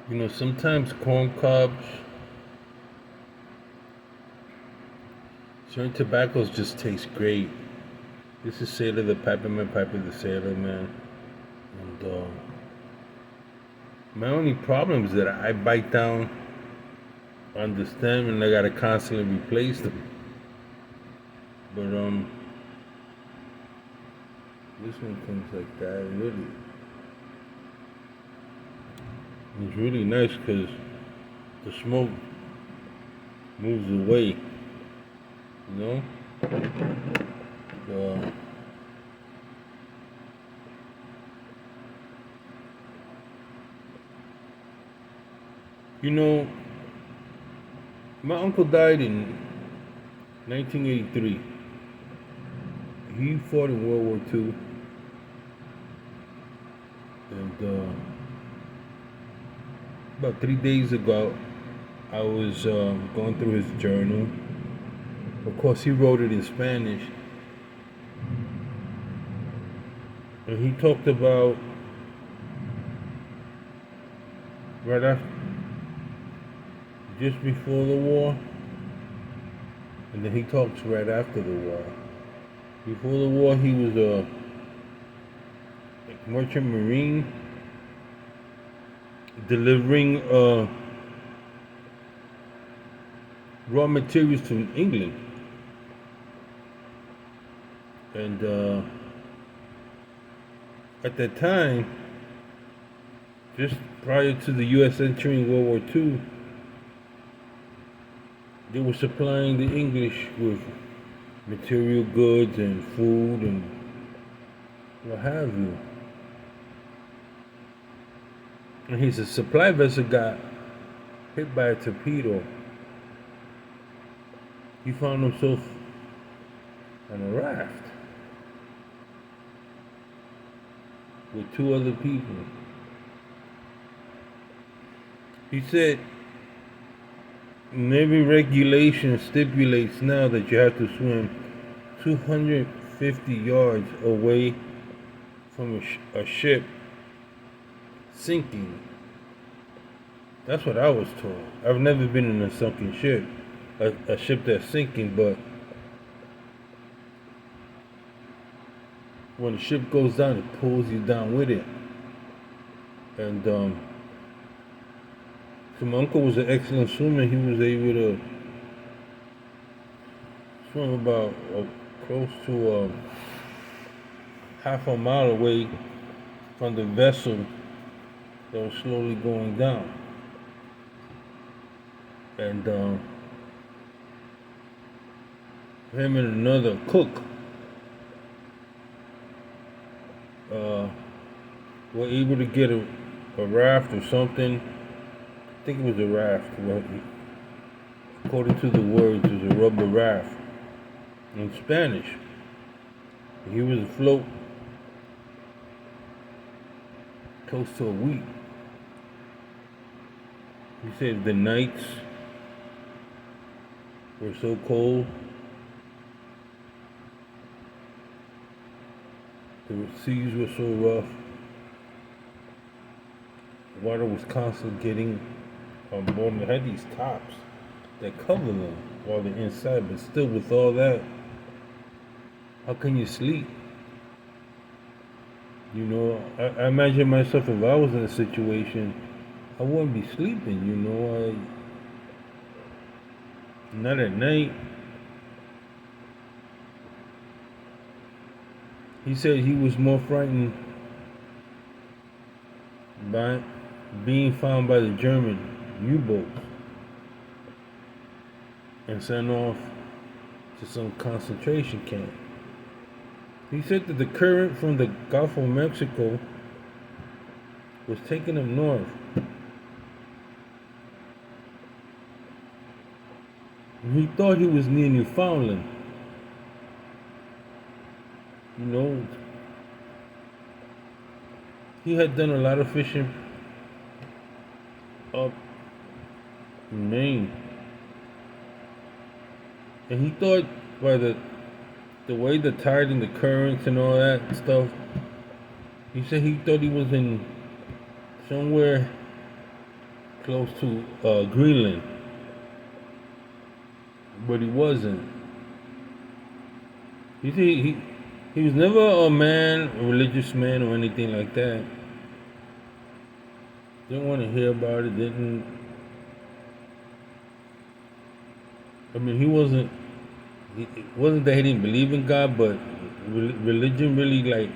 Sometimes corn cobs, certain tobaccos just taste great. This is Sailor the Peppermint Piper the Sailor, man. And my only problem is that I bite down on the stem and I gotta constantly replace them. But this one comes like that. It's really nice because the smoke moves away. You know. Uh, you know, my uncle died in 1983. He fought in World War II, and about 3 days ago, I was going through his journal. Of course, he wrote it in Spanish, and he talked about right after, just before the war, and then he talks right after the war. Before the war, he was a merchant marine delivering raw materials to England. And at that time, just prior to the U.S. entering World War II, they were supplying the English with material goods and food and what have you. And his supply vessel got hit by a torpedo. He found himself on a raft with two other people. He said Navy regulation stipulates now that you have to swim 250 yards away from a ship sinking. That's what I was told. I've never been in a sunken ship, a ship that's sinking, but when the ship goes down, it pulls you down with it. And so my uncle was an excellent swimmer. He was able to swim about close to half a mile away from the vessel that was slowly going down. And him and another cook were able to get a raft or something. I think it was a raft. According to the words, it was a rubber raft in Spanish. He was afloat close to a week. He said the nights were so cold, the seas were so rough, the water was constantly getting on board. And they had these tops that cover them while they're inside, but still with all that, how can you sleep? I imagine myself if I was in a situation, I wouldn't be sleeping, not at night. He said he was more frightened by being found by the German U-boats and sent off to some concentration camp. He said that the current from the Gulf of Mexico was taking him north. And he thought he was near Newfoundland. He had done a lot of fishing up in Maine. And he thought by the way the tide and the currents and all that stuff, he said he thought he was in somewhere close to Greenland, but he wasn't. You see, he was never a religious man or anything like that. Didn't want to hear about it. Didn't. I mean, he wasn't. It wasn't that he didn't believe in God, but religion really like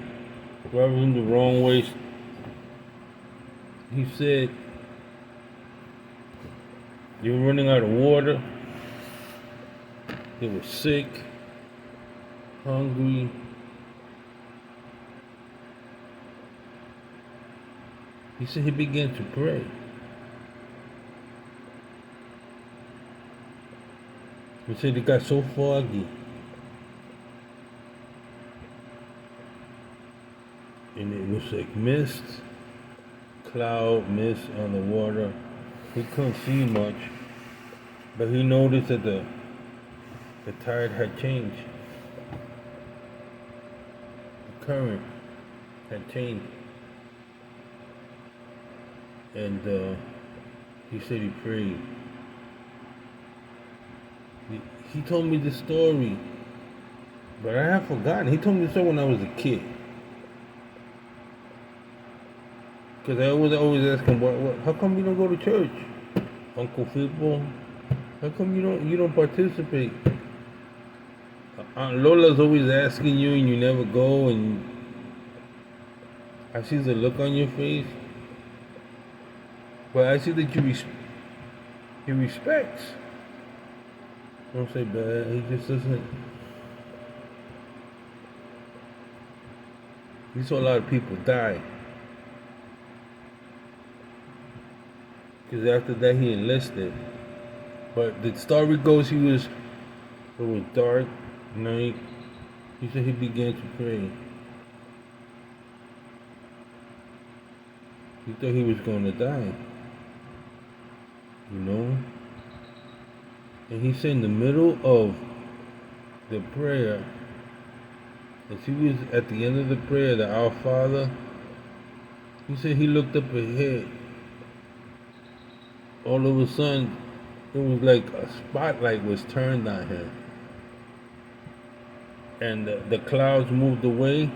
rubbed him the wrong way. He said they were running out of water. They were sick, hungry. He said he began to pray. He said it got so foggy. And it was like mist, cloud, mist on the water. He couldn't see much, but he noticed that the tide had changed. The current had changed. And he said he prayed. He told me the story, but I have forgotten. He told me the story when I was a kid. Because I always ask him, how come you don't go to church, Uncle Football? How come you don't participate? Aunt Lola's always asking you and you never go, and I see the look on your face. But I see that he respects. Don't say bad. He just doesn't. He saw a lot of people die. Because after that he enlisted. But the story goes it was dark night. He said he began to pray. He thought he was going to die. You know? And he said in the middle of the prayer, as he was at the end of the prayer, the Our Father, he said he looked up ahead. All of a sudden, it was like a spotlight was turned on him. And the clouds moved away.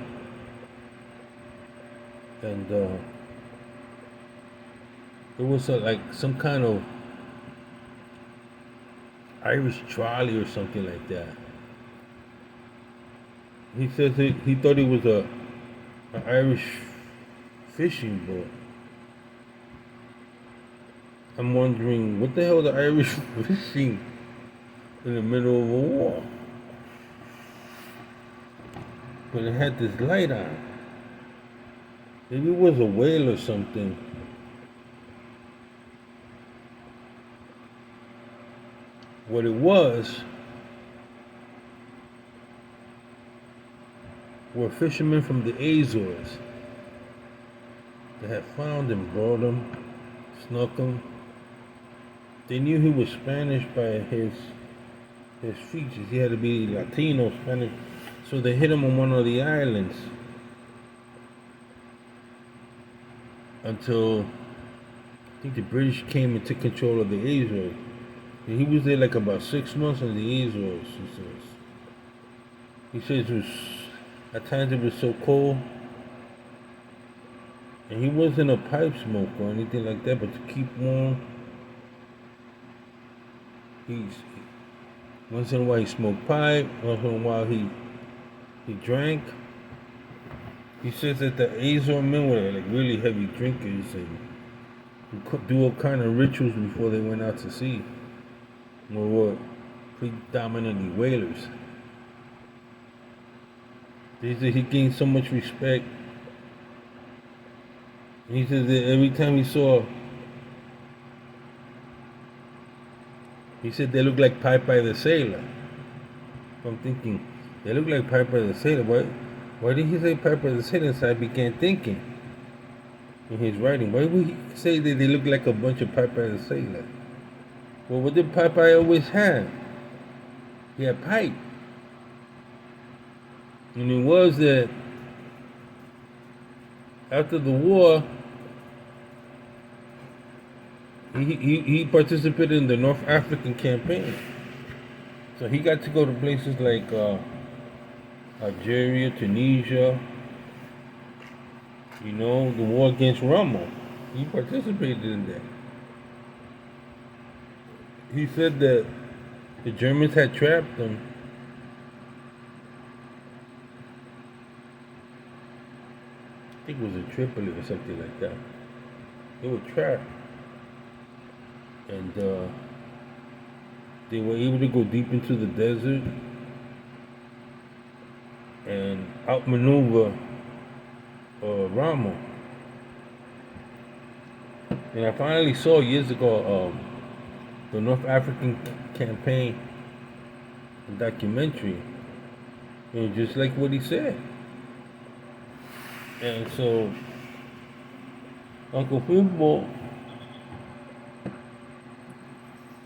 And it was like some kind of Irish trolley or something like that. He says he thought it was an Irish fishing boat. I'm wondering what the hell the Irish fishing in the middle of a war when it had this light on. Maybe it was a whale or something. What it was were fishermen from the Azores that had found him, brought him, snuck him. They knew he was Spanish by his features. He had to be Latino, Spanish. So they hit him on one of the islands until I think the British came and took control of the Azores. And he was there like about 6 months on the Azores, he says. He says it was, at times it was so cold. And he wasn't a pipe smoker or anything like that, but to keep warm, once in a while he smoked pipe, once in a while he drank. He says that the Azore men were like really heavy drinkers and would do all kind of rituals before they went out to sea. Were predominantly whalers. He said he gained so much respect. And he said that every time he said they look like Popeye the Sailor. I'm thinking, they look like Popeye the Sailor. Why did he say Popeye the Sailor? So I began thinking in his writing, why would he say that they look like a bunch of Popeye the Sailor? Well, what did Popeye always have? He had pipe. And it was that after the war, He participated in the North African campaign. So he got to go to places like Algeria, Tunisia, the war against Rommel. He participated in that. He said that the Germans had trapped them. I think it was in Tripoli or something like that. They were trapped. And they were able to go deep into the desert and outmaneuver Rommel. And I finally saw years ago the North African campaign documentary, and just like what he said. And so Uncle Fimbo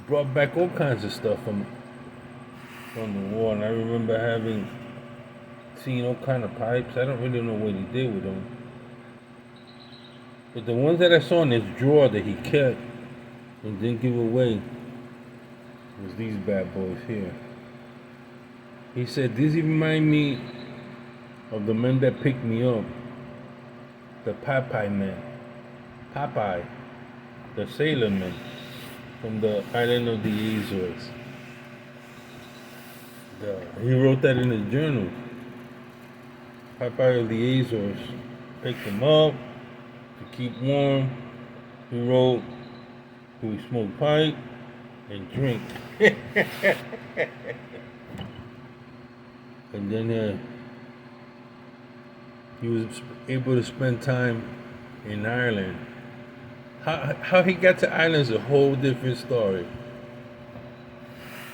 brought back all kinds of stuff from the war, and I remember seen all kind of pipes. I don't really know what he did with them, but the ones that I saw in his drawer that he kept and didn't give away was these bad boys here. He said, "These remind me of the men that picked me up, the Popeye men, Popeye, the sailor men from the island of the Azores." He wrote that in his journal. Popeye of the Azores picked him up to keep warm. He wrote, "He would smoke pipe and drink." And then he was able to spend time in Ireland. How he got to Ireland is a whole different story.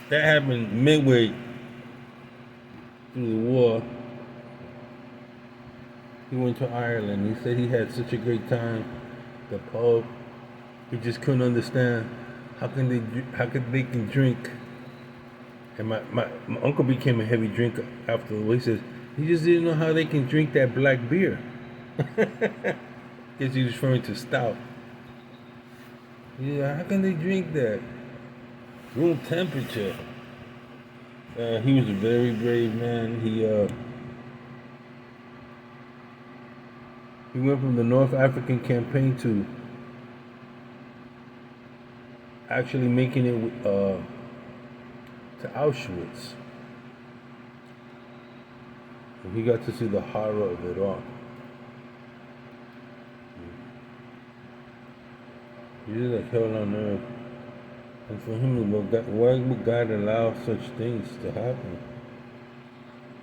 That happened midway through the war. He went to Ireland. He said he had such a great time. The pub. He just couldn't understand how they can drink. And my uncle became a heavy drinker after the war. He says he just didn't know how they can drink that black beer. Guess he was referring to stout. Yeah, how can they drink that? Room temperature. He was a very brave man. He went from the North African campaign to actually making it to Auschwitz. And he got to see the horror of it all. He was like hell on earth. And for him, why would God allow such things to happen?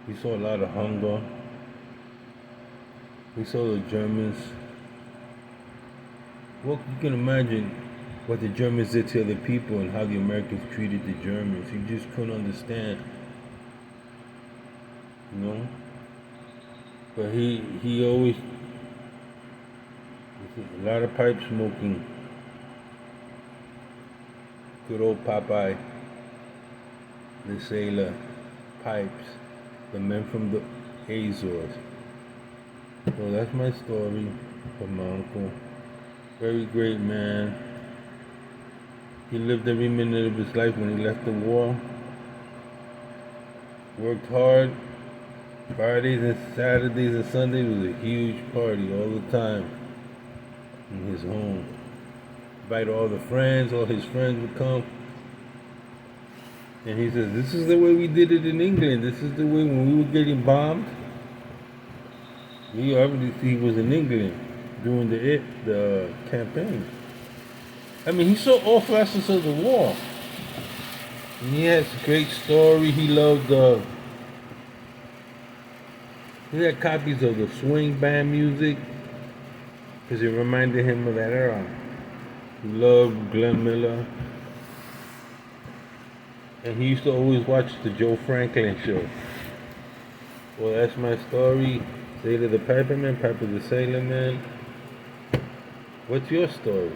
He saw a lot of hunger. He saw the Germans. Well, you can imagine what the Germans did to other people and how the Americans treated the Germans. He just couldn't understand. But he always, a lot of pipe smoking. Good old Popeye, the sailor, pipes, the men from the Azores. So that's my story of my uncle. Very great man. He lived every minute of his life when he left the war. Worked hard. Fridays and Saturdays and Sundays was a huge party all the time in his home. Invite all the friends, all his friends would come. And he says, this is the way we did it in England. This is the way when we were getting bombed. He was in England during the campaign. I mean, he saw all facets of the war. And he has a great story. He loved, he had copies of the swing band music because it reminded him of that era. He loved Glenn Miller. And he used to always watch the Joe Franklin show. Well, that's my story. Sailor the Piperman, Piper the Sailor Man. What's your story?